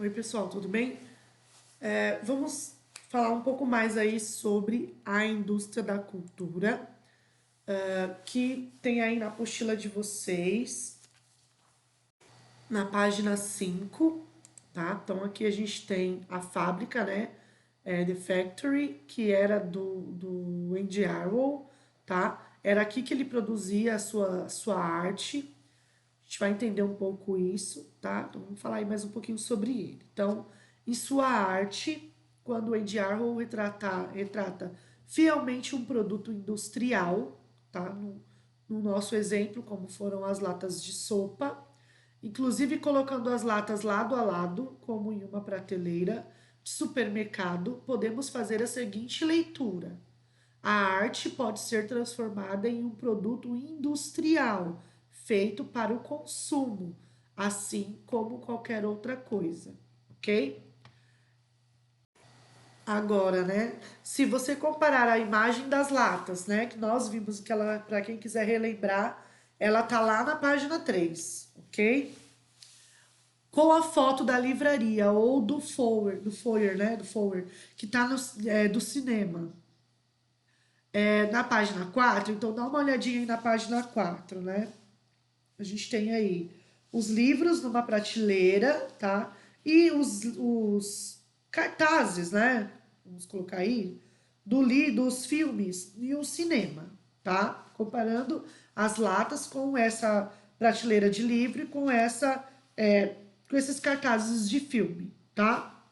Oi, pessoal, tudo bem? Vamos falar um pouco mais aí sobre a indústria da cultura, que tem aí na apostila de vocês, na página 5, tá? Então aqui a gente tem a fábrica, né? The Factory, que era do Andy Warhol, tá? Era aqui que ele produzia a sua arte. A gente vai entender um pouco isso, tá? Então vamos falar aí mais um pouquinho sobre ele. Então, em sua arte, quando o Andy Warhol retrata fielmente um produto industrial, tá? No nosso exemplo, como foram as latas de sopa, inclusive colocando as latas lado a lado, como em uma prateleira de supermercado, podemos fazer a seguinte leitura: a arte pode ser transformada em um produto industrial, feito para o consumo, assim como qualquer outra coisa, ok? Agora, né? Se você comparar a imagem das latas, né? Que nós vimos que ela, para quem quiser relembrar, ela tá lá na página 3, ok? Com a foto da livraria ou do foyer, né? Do foyer, que tá do cinema. Na página 4, então dá uma olhadinha aí na página 4, né? A gente tem aí os livros numa prateleira, tá? E os cartazes, né? Vamos colocar aí, dos filmes e o cinema, tá? Comparando as latas com essa prateleira de livro e com esses cartazes de filme, tá?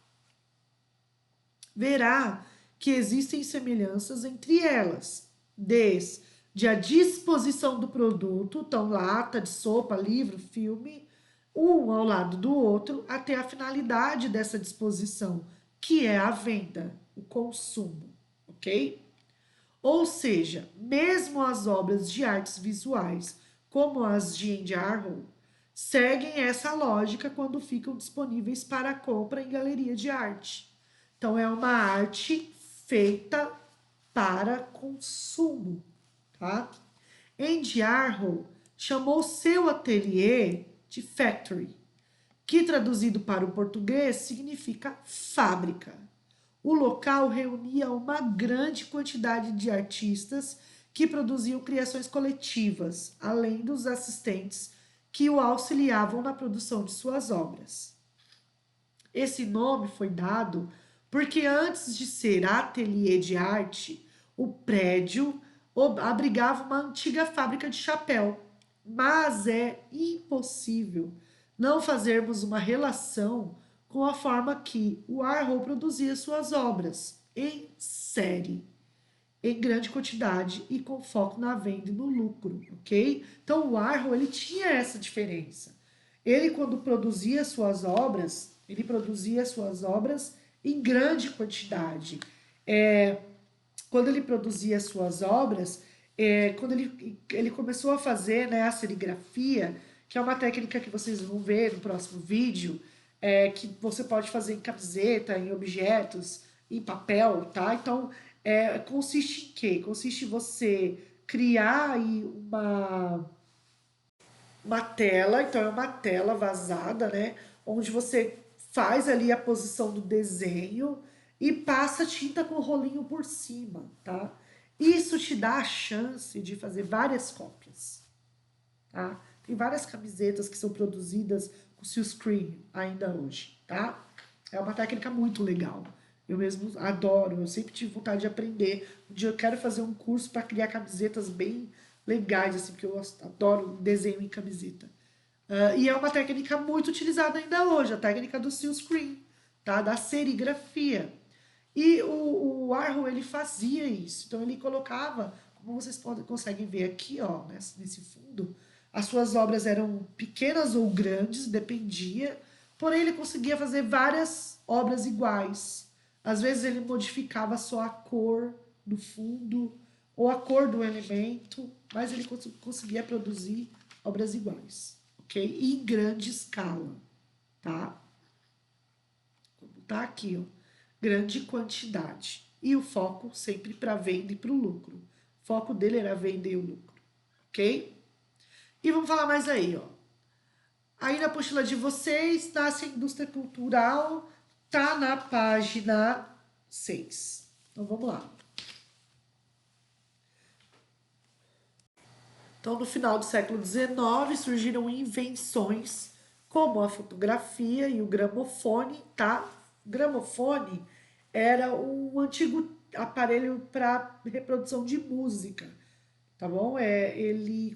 Verá que existem semelhanças entre elas, desde a disposição do produto, então lata de sopa, livro, filme, um ao lado do outro, até a finalidade dessa disposição, que é a venda, o consumo, ok? Ou seja, mesmo as obras de artes visuais, como as de Andy Warhol, seguem essa lógica quando ficam disponíveis para compra em galeria de arte. Então, é uma arte feita para consumo, tá? Andy Warhol chamou seu ateliê de factory, que traduzido para o português significa fábrica. O local reunia uma grande quantidade de artistas que produziam criações coletivas, além dos assistentes que o auxiliavam na produção de suas obras. Esse nome foi dado porque antes de ser ateliê de arte, o prédio abrigava uma antiga fábrica de chapéu. Mas é impossível não fazermos uma relação com a forma que o Warhol produzia suas obras em série, em grande quantidade e com foco na venda e no lucro, ok? Então o Warhol ele tinha essa diferença. Ele quando produzia suas obras em grande quantidade. É, Quando ele produzia suas obras, quando ele começou a fazer, né, a serigrafia, que é uma técnica que vocês vão ver no próximo vídeo, que você pode fazer em camiseta, em objetos, em papel, tá? Então, consiste em quê? Consiste em você criar aí uma tela, então é uma tela vazada, né? Onde você faz ali a posição do desenho e passa tinta com rolinho por cima, tá? Isso te dá a chance de fazer várias cópias, tá? Tem várias camisetas que são produzidas com silkscreen ainda hoje, tá? É uma técnica muito legal. Eu mesmo adoro, eu sempre tive vontade de aprender. Um dia eu quero fazer um curso para criar camisetas bem legais, assim, porque eu adoro desenho em camiseta. E é uma técnica muito utilizada ainda hoje, a técnica do silkscreen, tá? Da serigrafia. E o Warhol, ele fazia isso. Então, ele colocava, como vocês conseguem ver aqui, ó, nesse fundo, as suas obras eram pequenas ou grandes, dependia, porém ele conseguia fazer várias obras iguais. Às vezes ele modificava só a cor do fundo ou a cor do elemento, mas ele conseguia produzir obras iguais, ok? E em grande escala, tá? Como tá aqui, ó, grande quantidade. E o foco sempre para venda e para o lucro. O foco dele era vender o lucro, ok? E vamos falar mais aí, ó. Aí na apostila de vocês, nasce a indústria cultural, tá na página 6. Então vamos lá. Então, no final do século XIX, surgiram invenções como a fotografia e o gramofone, tá? O gramofone era um antigo aparelho para reprodução de música, tá bom?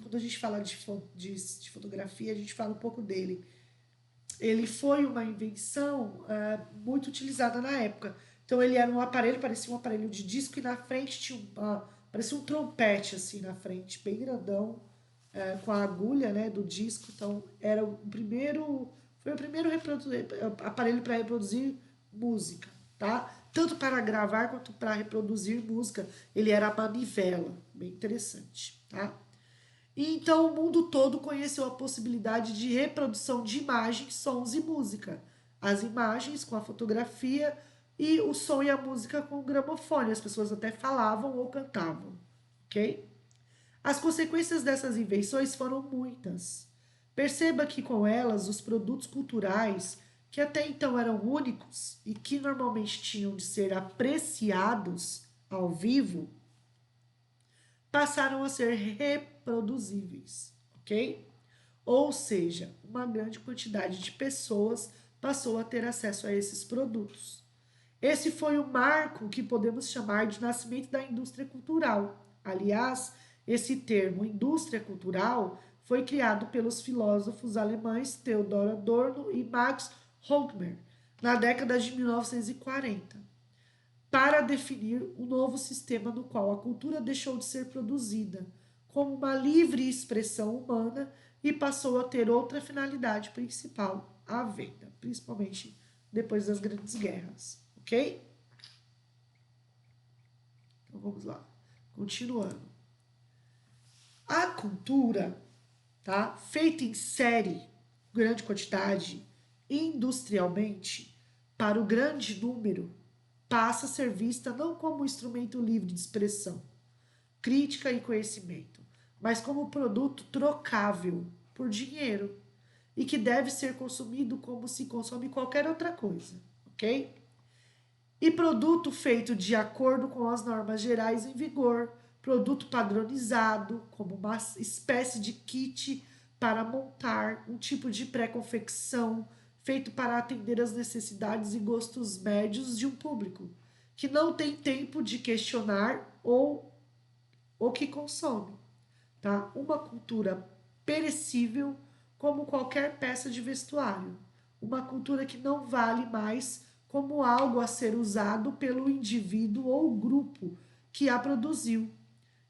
Quando a gente fala de fotografia, a gente fala um pouco dele. Ele foi uma invenção muito utilizada na época. Então ele era um aparelho, parecia um aparelho de disco e na frente tinha parecia um trompete assim na frente, bem grandão, com a agulha, né, do disco. Então era foi o primeiro aparelho para reproduzir música, tá? Tanto para gravar quanto para reproduzir música. Ele era a manivela, bem interessante, tá? E então o mundo todo conheceu a possibilidade de reprodução de imagens, sons e música. As imagens com a fotografia e o som e a música com o gramofone. As pessoas até falavam ou cantavam, ok? As consequências dessas invenções foram muitas. Perceba que com elas os produtos culturais, que até então eram únicos e que normalmente tinham de ser apreciados ao vivo, passaram a ser reproduzíveis, ok? Ou seja, uma grande quantidade de pessoas passou a ter acesso a esses produtos. Esse foi o marco que podemos chamar de nascimento da indústria cultural. Aliás, esse termo indústria cultural foi criado pelos filósofos alemães Theodor Adorno e Max Horkheimer na década de 1940, para definir um novo sistema no qual a cultura deixou de ser produzida como uma livre expressão humana e passou a ter outra finalidade principal, a venda, principalmente depois das grandes guerras, ok? Então vamos lá, continuando. A cultura, tá, feita em série, grande quantidade, industrialmente, para o grande número, passa a ser vista não como um instrumento livre de expressão, crítica e conhecimento, mas como produto trocável por dinheiro e que deve ser consumido como se consome qualquer outra coisa, ok? E produto feito de acordo com as normas gerais em vigor, produto padronizado, como uma espécie de kit para montar um tipo de pré-confecção feito para atender as necessidades e gostos médios de um público que não tem tempo de questionar ou o que consome, tá? Uma cultura perecível como qualquer peça de vestuário, uma cultura que não vale mais como algo a ser usado pelo indivíduo ou grupo que a produziu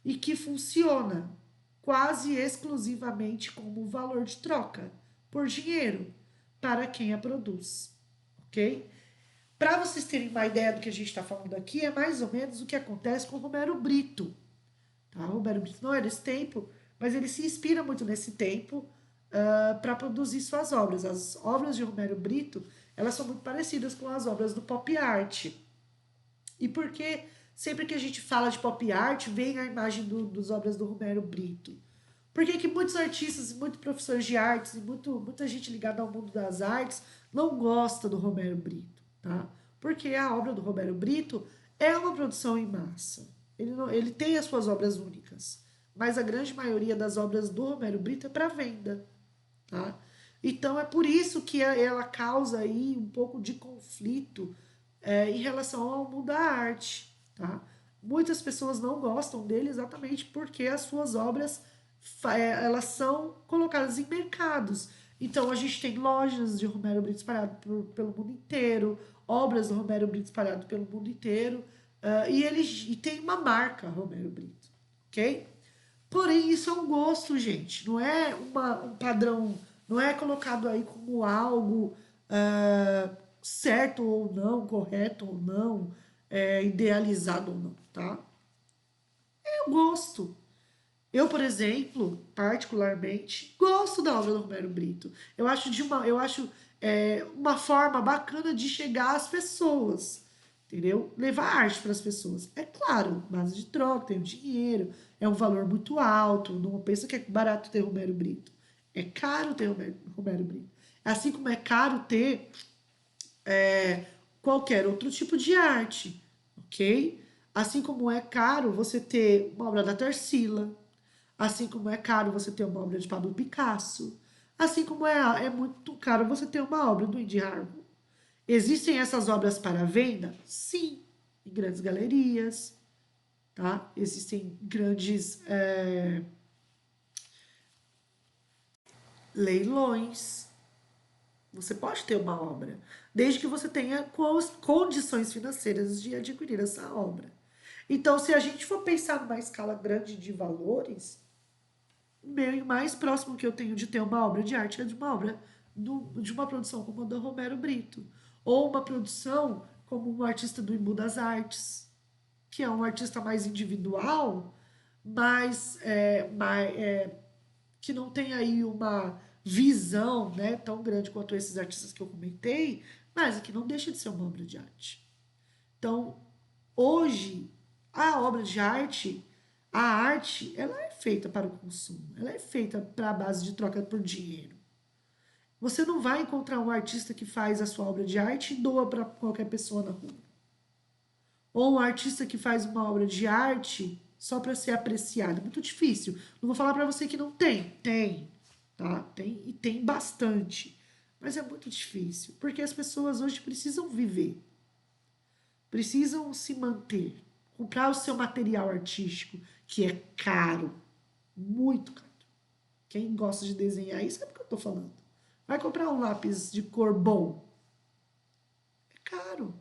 e que funciona quase exclusivamente como valor de troca por dinheiro para quem a produz, ok? Para vocês terem uma ideia do que a gente está falando aqui, é mais ou menos o que acontece com Romero Brito. Tá? O Romero Brito não é desse tempo, mas ele se inspira muito nesse tempo para produzir suas obras. As obras de Romero Brito, elas são muito parecidas com as obras do pop art. E porque sempre que a gente fala de pop art, vem a imagem das obras do Romero Brito. Por que muitos artistas, muitos professores de artes e muita gente ligada ao mundo das artes não gosta do Romero Brito, tá? Porque a obra do Romero Brito é uma produção em massa. Ele tem as suas obras únicas, mas a grande maioria das obras do Romero Brito é para venda, tá? Então é por isso que ela causa aí um pouco de conflito em relação ao mundo da arte, tá? Muitas pessoas não gostam dele exatamente porque as suas obras elas são colocadas em mercados. Então a gente tem lojas de Romero Brito espalhado pelo mundo inteiro, obras do Romero Brito espalhado pelo mundo inteiro, e tem uma marca Romero Brito, ok? Porém, isso é um gosto, gente, não é um padrão, não é colocado aí como algo certo ou não, correto ou não, idealizado ou não, tá? É um gosto. Eu, por exemplo, particularmente, gosto da obra do Romero Brito. Eu acho uma forma bacana de chegar às pessoas, entendeu? Levar arte para as pessoas. É claro, base de troca, tem o dinheiro, é um valor muito alto. Não pensa que é barato ter Romero Brito. É caro ter Romero Brito. Assim como é caro ter qualquer outro tipo de arte, ok? Assim como é caro você ter uma obra da Tarsila, assim como é caro você ter uma obra de Pablo Picasso, assim como é muito caro você ter uma obra do Andy Warhol. Existem essas obras para venda? Sim, em grandes galerias, tá? Existem grandes leilões. Você pode ter uma obra, desde que você tenha condições financeiras de adquirir essa obra. Então, se a gente for pensar numa escala grande de valores, o meio mais próximo que eu tenho de ter uma obra de arte é de uma obra de uma produção como a do Romero Brito, ou uma produção como um artista do Imbu das Artes, que é um artista mais individual, mas que não tem aí uma visão, né, tão grande quanto esses artistas que eu comentei, mas que não deixa de ser uma obra de arte. Então, hoje, a obra de arte, a arte, ela é feita para o consumo, ela é feita para a base de troca por dinheiro. Você não vai encontrar um artista que faz a sua obra de arte e doa para qualquer pessoa na rua. Ou um artista que faz uma obra de arte só para ser apreciado. É muito difícil. Não vou falar para você que não tem. Tem, tá? Tem e tem bastante. Mas é muito difícil, porque as pessoas hoje precisam viver, precisam se manter, comprar o seu material artístico, que é caro, muito caro. Quem gosta de desenhar aí sabe o que eu tô falando. Vai comprar um lápis de cor bom, é caro.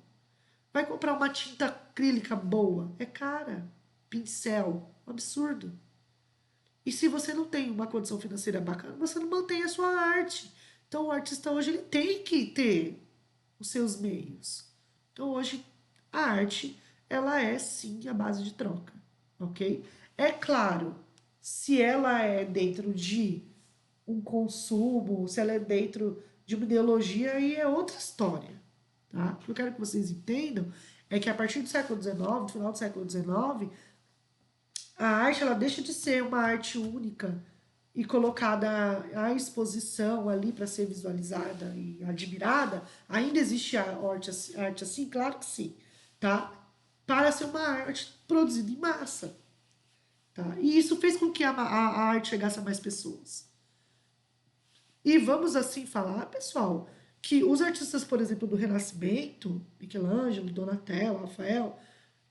Vai comprar uma tinta acrílica boa, é cara. Pincel, um absurdo. E se você não tem uma condição financeira bacana, você não mantém a sua arte. Então o artista hoje ele tem que ter os seus meios. Então hoje a arte ela é sim a base de troca, ok? É claro, se ela é dentro de um consumo, se ela é dentro de uma ideologia, aí é outra história. Tá? O que eu quero que vocês entendam é que a partir do século XIX, no final do século XIX, a arte ela deixa de ser uma arte única e colocada à exposição ali para ser visualizada e admirada. Ainda existe a arte assim? Claro que sim. Tá? Para ser uma arte produzida em massa. Tá? E isso fez com que a arte chegasse a mais pessoas. E vamos assim falar, pessoal, que os artistas, por exemplo, do Renascimento, Michelangelo, Donatello, Rafael,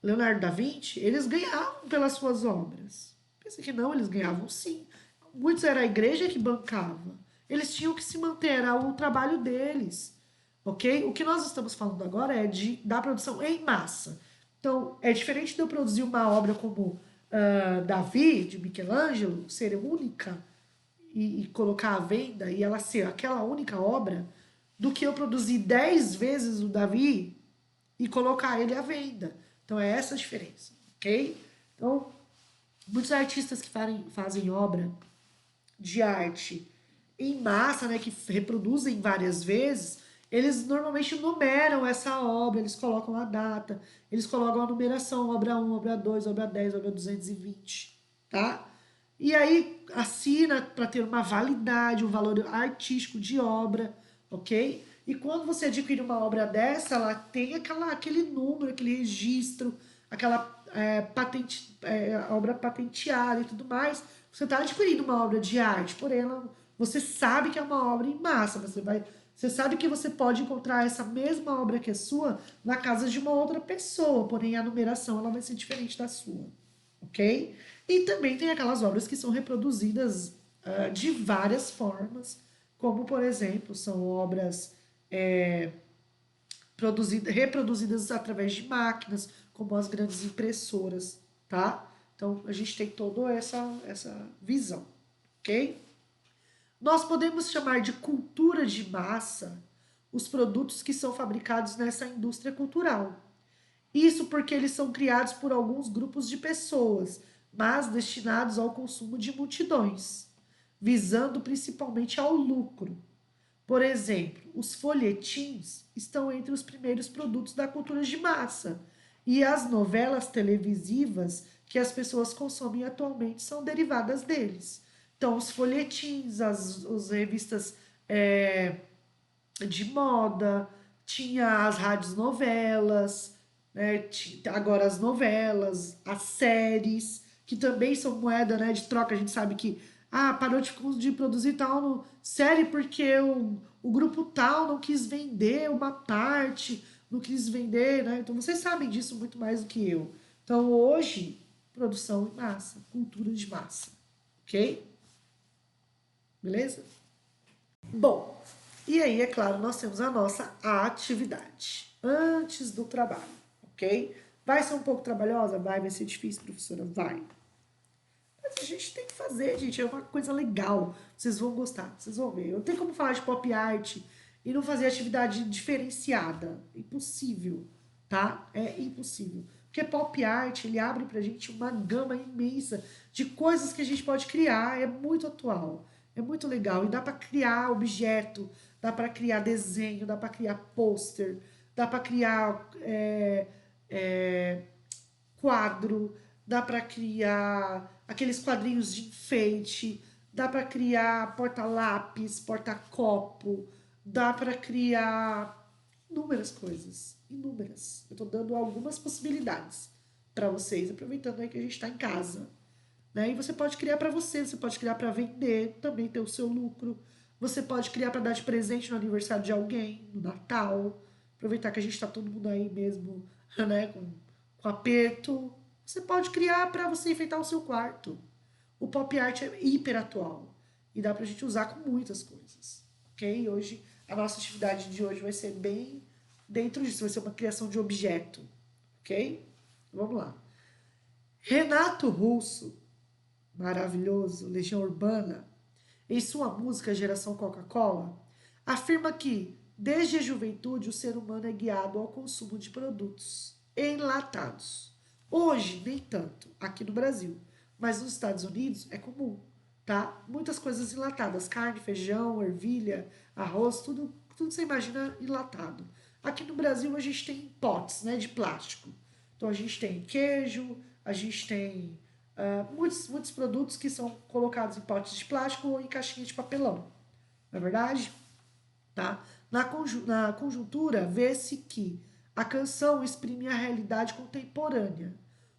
Leonardo da Vinci, eles ganhavam pelas suas obras. Pensa que não, eles ganhavam sim. Muitos era a igreja que bancava. Eles tinham que se manter, era o trabalho deles. Ok? O que nós estamos falando agora é da produção em massa. Então, é diferente de eu produzir uma obra como Davi, de Michelangelo, ser única, e colocar à venda e ela ser aquela única obra, do que eu produzir 10 vezes o Davi e colocar ele à venda. Então é essa a diferença, ok? Então, muitos artistas que fazem obra de arte em massa, né, que reproduzem várias vezes, eles normalmente numeram essa obra, eles colocam a data, eles colocam a numeração, obra 1, obra 2, obra 10, obra 220, tá? E aí assina para ter uma validade, um valor artístico de obra, ok? E quando você adquire uma obra dessa, ela tem aquele número, aquele registro, aquela obra patenteada e tudo mais. Você está adquirindo uma obra de arte, porém você sabe que é uma obra em massa. Você sabe que você pode encontrar essa mesma obra que é sua na casa de uma outra pessoa, porém a numeração ela vai ser diferente da sua, ok? E também tem aquelas obras que são reproduzidas de várias formas, como por exemplo são obras reproduzidas através de máquinas, como as grandes impressoras, tá? Então a gente tem toda essa visão, ok? Nós podemos chamar de cultura de massa os produtos que são fabricados nessa indústria cultural. Isso porque eles são criados por alguns grupos de pessoas, mas destinados ao consumo de multidões, visando principalmente ao lucro. Por exemplo, os folhetins estão entre os primeiros produtos da cultura de massa, e as novelas televisivas que as pessoas consomem atualmente são derivadas deles. Então, os folhetins, as revistas é, de moda, tinha as rádios novelas, né? Agora as novelas, as séries, que também são moeda, né, de troca. A gente sabe que parou de produzir tal série porque o grupo tal não quis vender uma parte, não quis vender, né? Então vocês sabem disso muito mais do que eu. Então hoje, produção em massa, cultura de massa, ok? Beleza? Bom, e aí, é claro, nós temos a nossa atividade antes do trabalho, ok? Vai ser um pouco trabalhosa? Vai ser difícil, professora? Vai. Mas a gente tem que fazer, gente, é uma coisa legal. Vocês vão gostar, vocês vão ver. Eu tenho como falar de pop art e não fazer atividade diferenciada. Impossível, tá? É impossível. Porque pop art, ele abre pra gente uma gama imensa de coisas que a gente pode criar. É muito atual, é muito legal. E dá pra criar objeto, dá pra criar desenho, dá pra criar pôster, dá pra criar é, quadro, dá para criar aqueles quadrinhos de enfeite, dá para criar porta-lápis, porta-copo, dá para criar inúmeras coisas, inúmeras. Eu estou dando algumas possibilidades para vocês, aproveitando aí que a gente está em casa. Né? E você pode criar para você pode criar para vender, também ter o seu lucro. Você pode criar para dar de presente no aniversário de alguém, no Natal. Aproveitar que a gente está todo mundo aí mesmo, né, com aperto. Você pode criar para você enfeitar o seu quarto. O pop art é hiper atual e dá pra gente usar com muitas coisas, ok? Hoje, a nossa atividade de hoje vai ser bem dentro disso, vai ser uma criação de objeto, ok? Vamos lá. Renato Russo, maravilhoso, Legião Urbana, em sua música Geração Coca-Cola, afirma que, desde a juventude, o ser humano é guiado ao consumo de produtos enlatados. Hoje, nem tanto, aqui no Brasil, mas nos Estados Unidos é comum, tá? Muitas coisas enlatadas, carne, feijão, ervilha, arroz, tudo que você imagina enlatado. Aqui no Brasil a gente tem potes, né, de plástico. Então a gente tem queijo, a gente tem muitos produtos que são colocados em potes de plástico ou em caixinhas de papelão. Não é verdade? Tá? Na conjuntura, vê-se que a canção exprime a realidade contemporânea,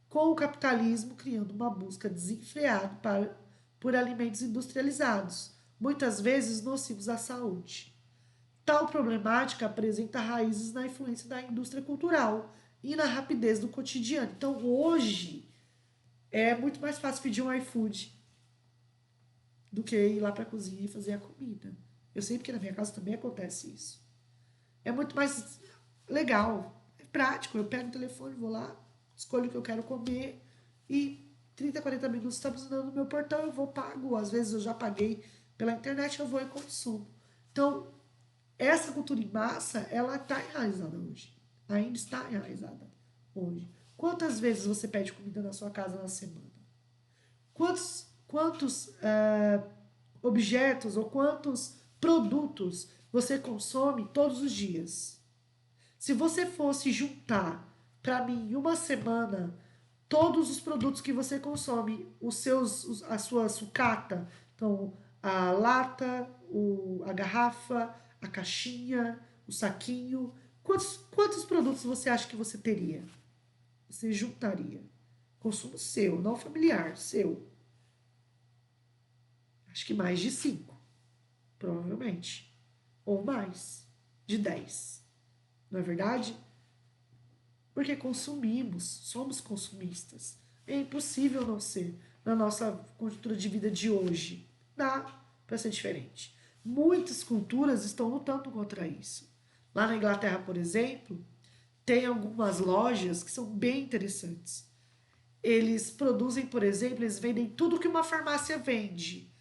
com o capitalismo criando uma busca desenfreada por alimentos industrializados, muitas vezes nocivos à saúde. Tal problemática apresenta raízes na influência da indústria cultural e na rapidez do cotidiano. Então, hoje, é muito mais fácil pedir um iFood do que ir lá para a cozinha e fazer a comida. Eu sei porque na minha casa também acontece isso. É muito mais legal, é prático. Eu pego o telefone, vou lá, escolho o que eu quero comer e 30, 40 minutos está buzinando no meu portão, eu vou pago. Às vezes eu já paguei pela internet, eu vou e consumo. Então, essa cultura em massa, ela está enraizada hoje. Ainda está enraizada hoje. Quantas vezes você pede comida na sua casa na semana? Quantos objetos ou quantos produtos você consome todos os dias? Se você fosse juntar para mim em uma semana todos os produtos que você consome, a sua sucata, então a lata, a garrafa, a caixinha, o saquinho, quantos produtos você acha que você teria? Você juntaria? Consumo seu, não familiar, seu. Acho que mais de 5, provavelmente. Ou mais, de 10. Não é verdade? Porque consumimos, somos consumistas. É impossível não ser na nossa conjuntura de vida de hoje. Dá para ser diferente. Muitas culturas estão lutando contra isso. Lá na Inglaterra, por exemplo, tem algumas lojas que são bem interessantes. Eles produzem, por exemplo, eles vendem tudo que uma farmácia vende.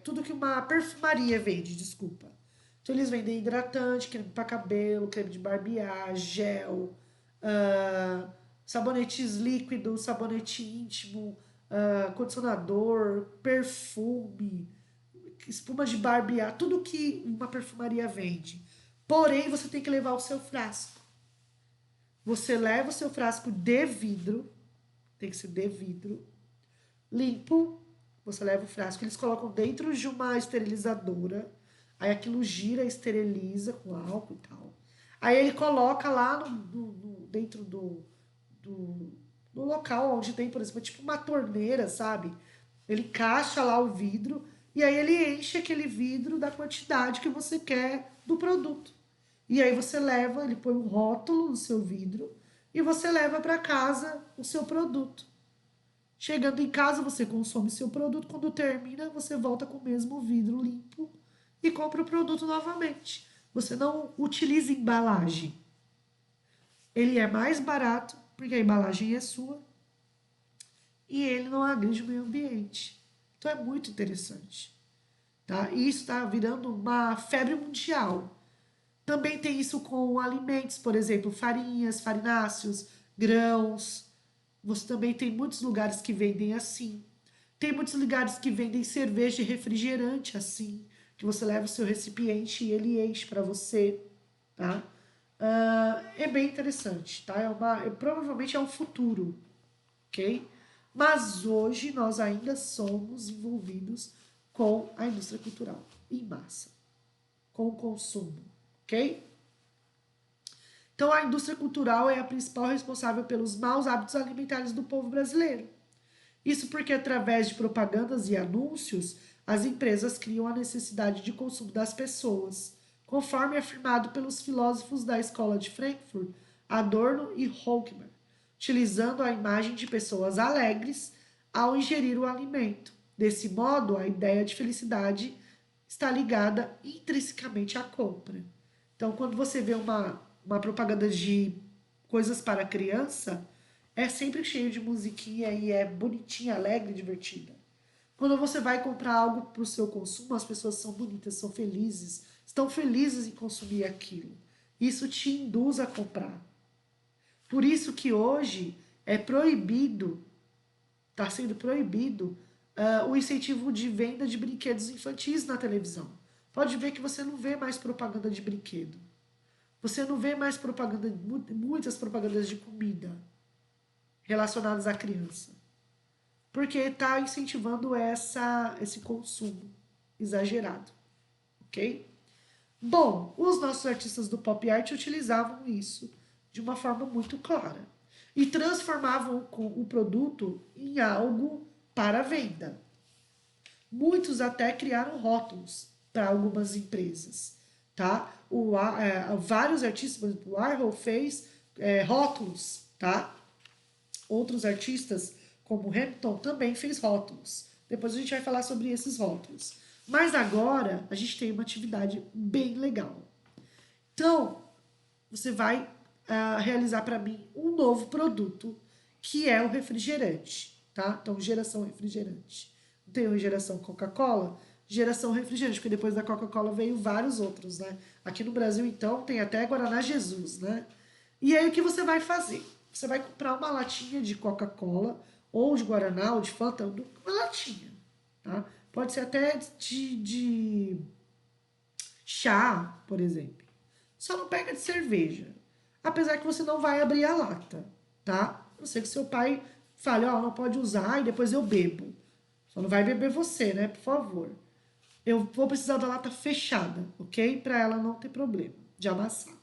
Tudo que uma perfumaria vende, desculpa. Então eles vendem hidratante, creme para cabelo, creme de barbear, gel, sabonetes líquidos, sabonete íntimo, condicionador, perfume, espuma de barbear, tudo que uma perfumaria vende. Porém, você tem que levar o seu frasco. Você leva o seu frasco de vidro, tem que ser de vidro, limpo, Você leva o frasco, eles colocam dentro de uma esterilizadora, aí aquilo gira, esteriliza com álcool e tal. Aí ele coloca lá dentro do, do local onde tem, por exemplo, tipo uma torneira, sabe? Ele encaixa lá o vidro e aí ele enche aquele vidro da quantidade que você quer do produto. E aí você leva, ele põe um rótulo no seu vidro e você leva para casa o seu produto. Chegando em casa, você consome seu produto. Quando termina, você volta com o mesmo vidro limpo e compra o produto novamente. Você não utiliza embalagem. Ele é mais barato, porque a embalagem é sua, e ele não agride o meio ambiente. Então é muito interessante. Tá? E isso está virando uma febre mundial. Também tem isso com alimentos, por exemplo, farinhas, farináceos, grãos. Você também tem muitos lugares que vendem assim. Tem muitos lugares que vendem cerveja e refrigerante assim, que você leva o seu recipiente e ele enche para você, tá? É bem interessante, tá? Provavelmente é o futuro, ok? Mas hoje nós ainda somos envolvidos com a indústria cultural em massa, com o consumo, ok? Então, a indústria cultural é a principal responsável pelos maus hábitos alimentares do povo brasileiro. Isso porque, através de propagandas e anúncios, as empresas criam a necessidade de consumo das pessoas, conforme afirmado pelos filósofos da escola de Frankfurt, Adorno e Horkheimer, utilizando a imagem de pessoas alegres ao ingerir o alimento. Desse modo, a ideia de felicidade está ligada intrinsecamente à compra. Então, quando você vê uma propaganda de coisas para criança, é sempre cheio de musiquinha e é bonitinha, alegre, divertida. Quando você vai comprar algo para o seu consumo, as pessoas são bonitas, são felizes, estão felizes em consumir aquilo. Isso te induz a comprar. Por isso que hoje é proibido, está sendo proibido o incentivo de venda de brinquedos infantis na televisão. Pode ver que você não vê mais propaganda de brinquedo. Você não vê mais propaganda, muitas propagandas de comida relacionadas à criança. Porque está incentivando esse consumo exagerado. Ok? Bom, os nossos artistas do pop art utilizavam isso de uma forma muito clara e transformavam o produto em algo para venda. Muitos até criaram rótulos para algumas empresas, tá? Vários artistas, por exemplo, o Warhol fez rótulos, tá? Outros artistas, como Hamilton, também fez rótulos. Depois a gente vai falar sobre esses rótulos. Mas agora a gente tem uma atividade bem legal. Então, você vai realizar para mim um novo produto, que é o refrigerante, tá? Então, geração refrigerante. Não tem geração Coca-Cola? Geração refrigerante, porque depois da Coca-Cola veio vários outros, né? Aqui no Brasil, então, tem até Guaraná Jesus, né? E aí, o que você vai fazer? Você vai comprar uma latinha de Coca-Cola, ou de Guaraná, ou de Fanta, uma latinha, tá? Pode ser até de chá, por exemplo. Só não pega de cerveja. Apesar que você não vai abrir a lata, tá? A não ser que seu pai fale, ó, não pode usar e depois eu bebo. Só não vai beber você, né? Por favor. Eu vou precisar da lata fechada, ok? Para ela não ter problema de amassar.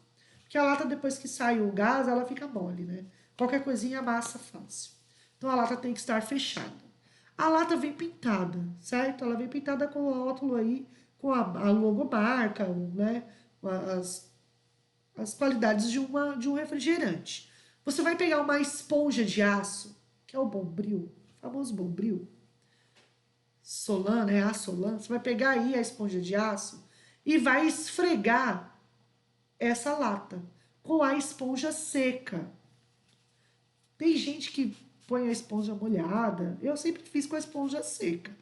Porque a lata, depois que sai o gás, ela fica mole, né? Qualquer coisinha amassa fácil. Então a lata tem que estar fechada. A lata vem pintada, certo? Ela vem pintada com o rótulo aí, com a logomarca, né? As, as qualidades de um refrigerante. Você vai pegar uma esponja de aço, que é o Bombril, o famoso Bombril, Solan, né? A Solan. Você vai pegar aí a esponja de aço e vai esfregar essa lata com a esponja seca. Tem gente que põe a esponja molhada. Eu sempre fiz com a esponja seca.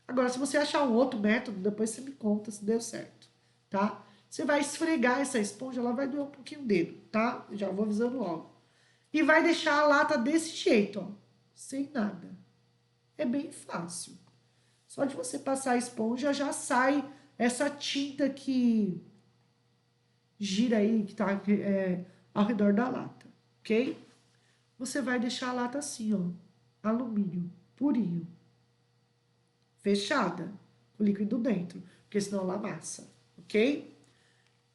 Agora, se você achar um outro método, depois você me conta se deu certo, tá? Você vai esfregar essa esponja, ela vai doer um pouquinho o dedo, tá? Eu já vou avisando logo. E vai deixar a lata desse jeito, ó, sem nada. É bem fácil. Só de você passar a esponja já sai essa tinta que gira aí, que tá ao redor da lata, ok? Você vai deixar a lata assim, ó, alumínio, purinho. fechada, com o líquido dentro, porque senão ela amassa, ok?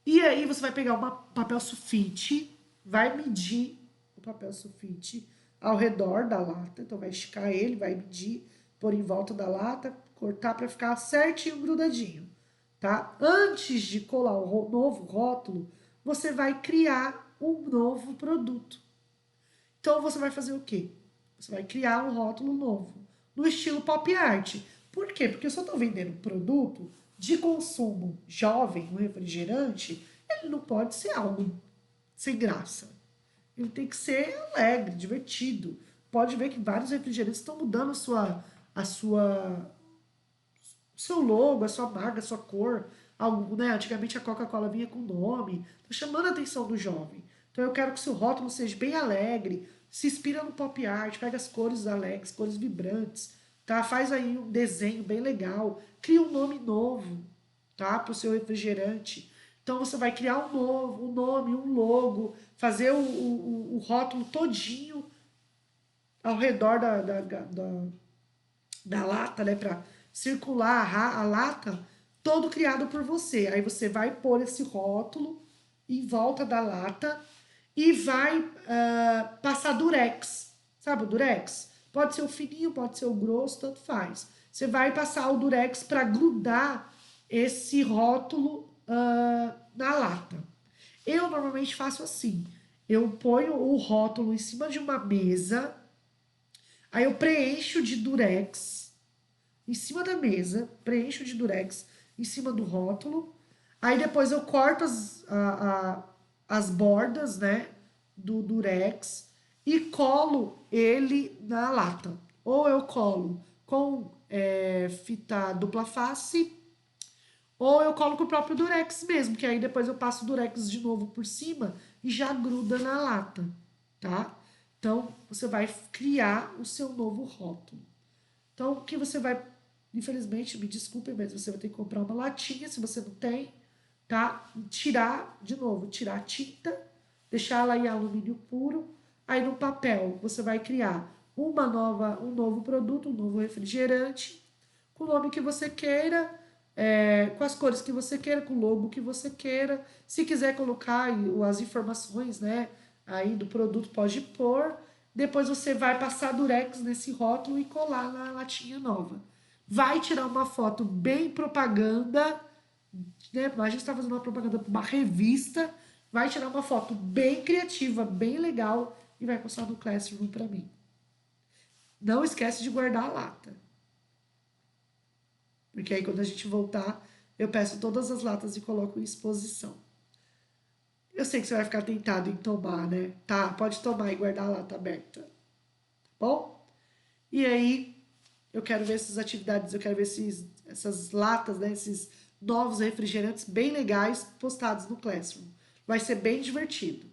E aí você vai pegar um papel sulfite, vai medir o papel sulfite ao redor da lata, então vai esticar ele, vai medir, pôr em volta da lata, cortar para ficar certinho grudadinho, tá? Antes de colar o novo rótulo, você vai criar um novo produto. Então você vai fazer o quê? Você vai criar um rótulo novo, no estilo pop art. Por quê? Porque se eu estou vendendo um produto de consumo jovem, um refrigerante, ele não pode ser algo sem graça. Ele tem que ser alegre, divertido. Pode ver que vários refrigerantes estão mudando a sua, o seu logo, a sua marca, a sua cor. Algo, né? Antigamente a Coca-Cola vinha com nome. Está chamando a atenção do jovem. Então eu quero que o seu rótulo seja bem alegre, se inspira no pop art, pega as cores alegres, cores vibrantes, tá? Faz aí um desenho bem legal, cria um nome novo, tá? Para o seu refrigerante. Então você vai criar um novo, um nome, um logo, fazer o rótulo todinho ao redor da lata, né? Para circular a lata, todo criado por você. Aí você vai pôr esse rótulo em volta da lata e vai passar durex. Sabe o durex? Pode ser o fininho, pode ser o grosso, tanto faz. Você vai passar o durex para grudar esse rótulo na lata. Eu normalmente faço assim. Eu ponho o rótulo em cima de uma mesa, aí eu preencho de durex em cima da mesa, preencho de durex em cima do rótulo, aí depois eu corto as bordas, né, do durex e colo ele na lata. Ou eu colo com fita dupla face, ou eu colo com o próprio durex mesmo, que aí depois eu passo o durex de novo por cima e já gruda na lata, tá? Então, você vai criar o seu novo rótulo. Então, o que você vai, infelizmente, me desculpem, mas você vai ter que comprar uma latinha, se você não tem, tá? Tirar, de novo, tirar a tinta, deixar ela em alumínio puro, aí no papel você vai criar um novo produto, um novo refrigerante, com o nome que você queira, com as cores que você queira, com o logo que você queira. Se quiser colocar as informações, né, aí do produto, pode pôr. Depois você vai passar durex nesse rótulo e colar na latinha nova. Vai tirar uma foto bem propaganda, né? A gente está fazendo uma propaganda para uma revista. Vai tirar uma foto bem criativa, bem legal e vai postar no Classroom para mim. Não esquece de guardar a lata. Porque aí quando a gente voltar, eu peço todas as latas e coloco em exposição. Eu sei que você vai ficar tentado em tomar, né? Tá, pode tomar e guardar a lata aberta. Tá bom? E aí, eu quero ver essas atividades, eu quero ver essas latas, né? Esses novos refrigerantes bem legais postados no Classroom. Vai ser bem divertido,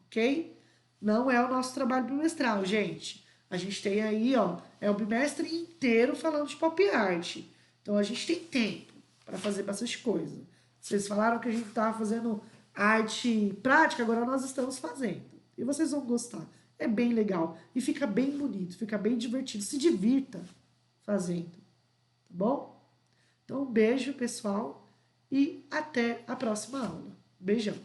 ok? Não é o nosso trabalho bimestral, gente. A gente tem aí, ó, é o bimestre inteiro falando de pop art. Então a gente tem tempo para fazer bastante coisa. Vocês falaram que a gente estava fazendo arte prática, agora nós estamos fazendo. E vocês vão gostar. É bem legal. E fica bem bonito, fica bem divertido. Se divirta fazendo. Tá bom? Então, um beijo, pessoal. E até a próxima aula. Beijão.